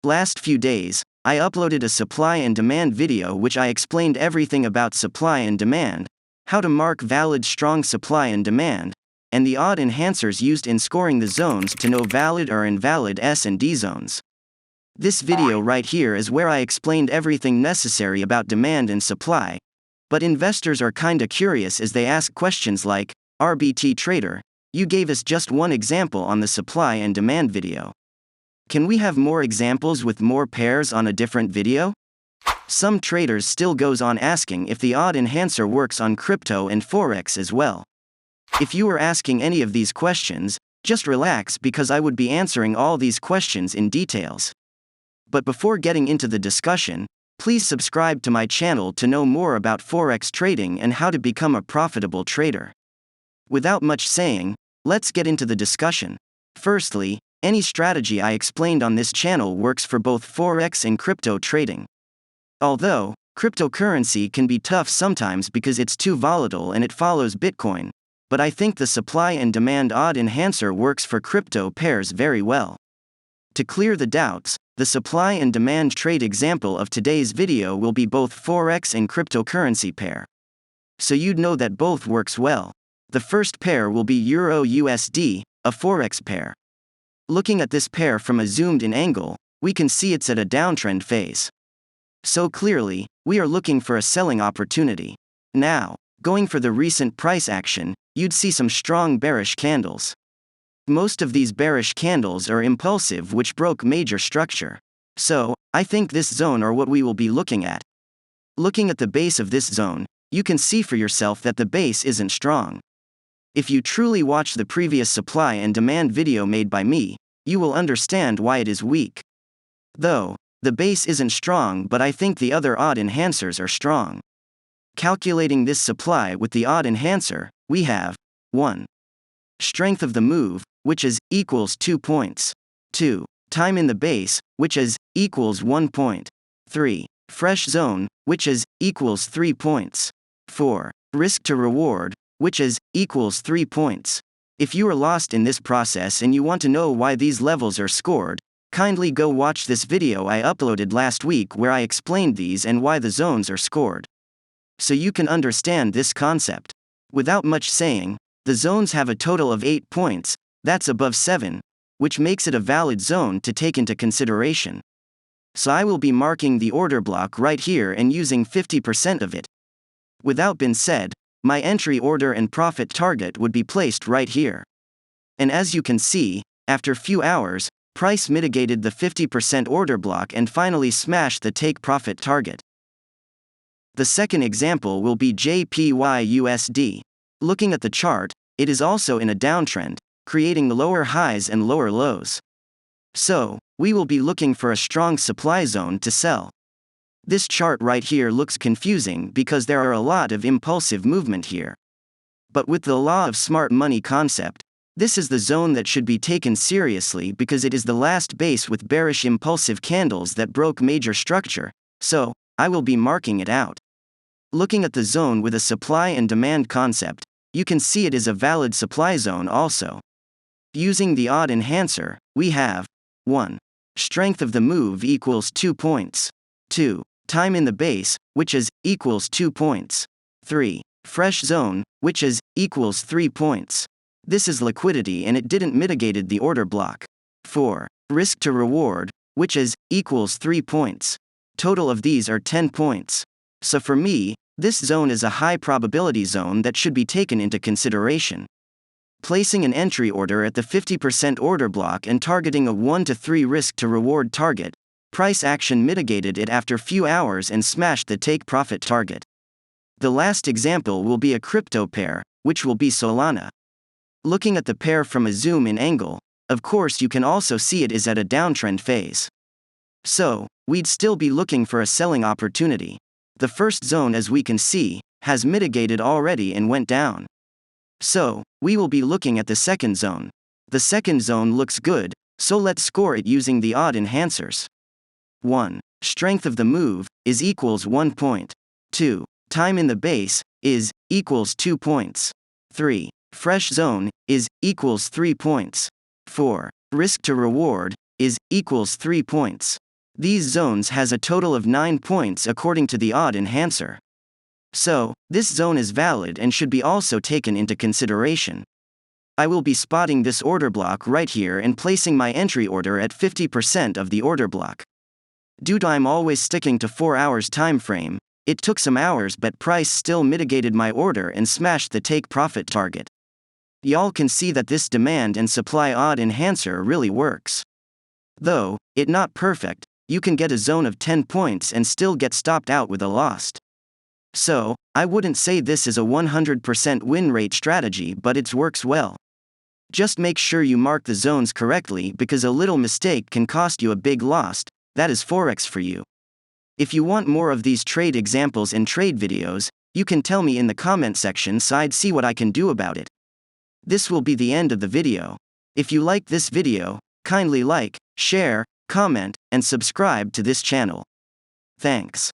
Last few days, I uploaded a supply and demand video which I explained everything about supply and demand, how to mark valid strong supply and demand, and the odd enhancers used in scoring the zones to know valid or invalid S and D zones. This video right here is where I explained everything necessary about demand and supply, but investors are kinda curious as they ask questions like, RBT trader, you gave us just one example on the supply and demand video. Can we have more examples with more pairs on a different video? Some traders still goes on asking if the odd enhancer works on crypto and Forex as well. If you are asking any of these questions, just relax because I would be answering all these questions in details. But before getting into the discussion, please subscribe to my channel to know more about Forex trading and how to become a profitable trader. Without much saying, let's get into the discussion. Firstly, any strategy I explained on this channel works for both Forex and crypto trading. Although, cryptocurrency can be tough sometimes because it's too volatile and it follows Bitcoin, but I think the supply and demand odd enhancer works for crypto pairs very well. To clear the doubts, the supply and demand trade example of today's video will be both Forex and cryptocurrency pair. So you'd know that both works well. The first pair will be Euro USD, a Forex pair. Looking at this pair from a zoomed-in angle, we can see it's at a downtrend phase. So clearly, we are looking for a selling opportunity. Now, going for the recent price action, you'd see some strong bearish candles. Most of these bearish candles are impulsive which broke major structure. So, I think this zone are what we will be looking at. Looking at the base of this zone, you can see for yourself that the base isn't strong. If you truly watch the previous supply and demand video made by me, you will understand why it is weak. Though, the base isn't strong, but I think the other odd enhancers are strong. Calculating this supply with the odd enhancer, we have 1. Strength of the move, which is equals 2 points. 2. Time in the base, which is equals 1 point. 3. Fresh zone, which is equals 3 points. 4. Risk to reward, which is equals 3 points. If you are lost in this process and you want to know why these levels are scored, kindly go watch this video I uploaded last week where I explained these and why the zones are scored. So you can understand this concept. Without much saying, the zones have a total of 8 points, that's above 7, which makes it a valid zone to take into consideration. So I will be marking the order block right here and using 50% of it. Without being said, my entry order and profit target would be placed right here. And as you can see, after few hours, price mitigated the 50% order block and finally smashed the take profit target. The second example will be JPY-USD. Looking at the chart, it is also in a downtrend, creating lower highs and lower lows. So, we will be looking for a strong supply zone to sell. This chart right here looks confusing because there are a lot of impulsive movement here. But with the law of smart money concept, this is the zone that should be taken seriously because it is the last base with bearish impulsive candles that broke major structure, so, I will be marking it out. Looking at the zone with a supply and demand concept, you can see it is a valid supply zone also. Using the odd enhancer, we have 1. Strength of the move equals 2 points. 2. Time in the base, which is equals 2 points. 3. Fresh zone, which is equals 3 points. This is liquidity and it didn't mitigated the order block. 4. Risk to reward, which is equals 3 points. Total of these are 10 points. So for me, this zone is a high probability zone that should be taken into consideration. Placing an entry order at the 50% order block and targeting a 1 to 3 risk to reward target, price action mitigated it after few hours and smashed the take profit target. The last example will be a crypto pair, which will be Solana. Looking at the pair from a zoom-in angle, of course you can also see it is at a downtrend phase. So, we'd still be looking for a selling opportunity. The first zone, as we can see, has mitigated already and went down. So, we will be looking at the second zone. The second zone looks good, so let's score it using the odd enhancers. 1. Strength of the move is equals 1 point. 2. Time in the base is equals 2 points. 3. Fresh zone is equals 3 points. 4. Risk to reward is equals 3 points. These zones has a total of 9 points according to the odd enhancer. So, this zone is valid and should be also taken into consideration. I will be spotting this order block right here and placing my entry order at 50% of the order block. Due to I'm always sticking to 4 hours time frame, it took some hours but price still mitigated my order and smashed the take profit target. Y'all can see that this demand and supply odd enhancer really works. Though it not perfect, you can get a zone of 10 points and still get stopped out with a loss. So, I wouldn't say this is a 100% win rate strategy, but it works well. Just make sure you mark the zones correctly because a little mistake can cost you a big loss. That is Forex for you. If you want more of these trade examples and trade videos, you can tell me in the comment section so I'd see what I can do about it. This will be the end of the video. If you like this video, kindly like, share, comment, and subscribe to this channel. Thanks.